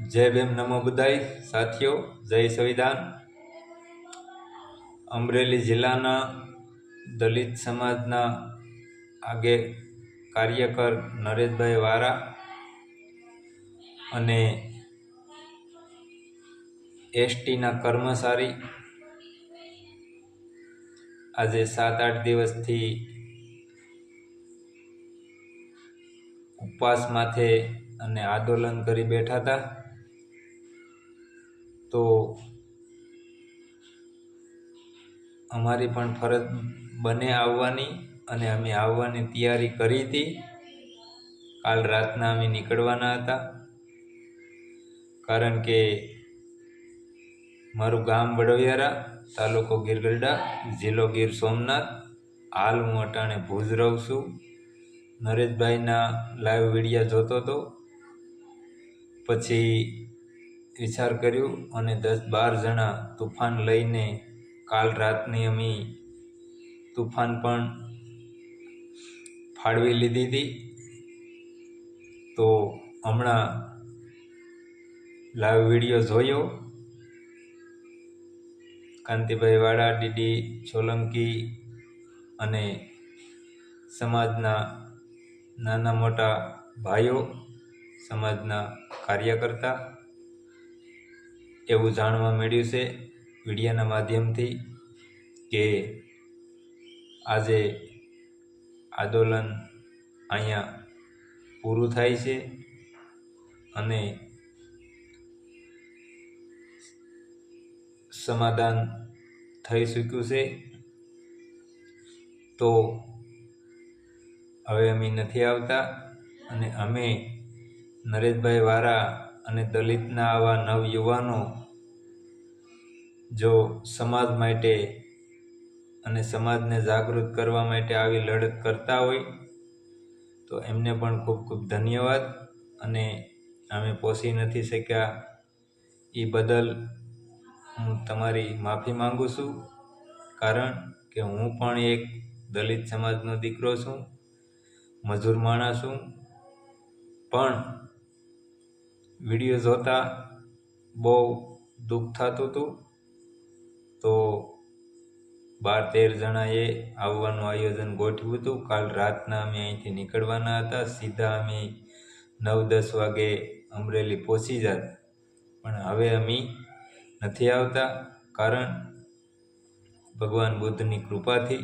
जय भीम नमो बुद्धाय साथियों जय संविधान। अमरेली जिल्लाना दलित समाजना आगे कार्यकर नरेशभाई वारा अने एसटी ना कर्मचारी आज 7-8 दिवस थी उपवास माथे अने आंदोलन करी बैठा था। तो अमारी पण फरज बने आववानी अने अमे आववानी तैयारी करी थी। काल रातना अमे निकळवाना हता, कारण के मारू गाम वडोवियारा, तालुको गीरगढ़डा, जिल्लो गीर सोमनाथ। हाल हूँ अटाणे भूज रहूँ छूं। नरेशभाईना लाइव विडियो जोतो तो पछी विचार कर्यो अने 10-12 जणा तूफान लईने काल रातनी अमी तूफान पण फाळवी लीधी थी। तो हमणा लाइव विडियो जोयो। कांतिभाई वाड़ा, डीडी सोलंकी अने समाजना नाना मोटा भाईओ, समाजना कार्यकर्ता एवं जाणवा मळ्युं छे विडियोना माध्यमथी के आजे आंदोलन अहींया पूरुं थाय छे अने समाधान थई चूक्युं छे। तो हवे अमे नथी आवता अने अमे नरेशभाई वारा अने दलितना आवा नवयुवानो जो समाज माटे अने समाजने जागृत करवा माटे आवी लड़त करता होय तो एमने पण खूब खूब धन्यवाद। अने अमे पહોંચી નથી શક્યા ई बदल हूँ तमारी माफी मांगू छूं, कारण के हूँ पण एक दलित समाजनो दीकरो छूं, मजूर माणस छूं। पण विडियो जोता बहु दुख थतुं हतुं। तो 12-13 जणाए आववानुं आयोजन गोठव्युं हतुं। काल रातना अमे अहींथी निकळवाना हता। सीधा अमे 9-10 वागे अमरेली पहोंची जात, पण हवे अमी नथी आवता, कारण भगवान बुद्धनी कृपाथी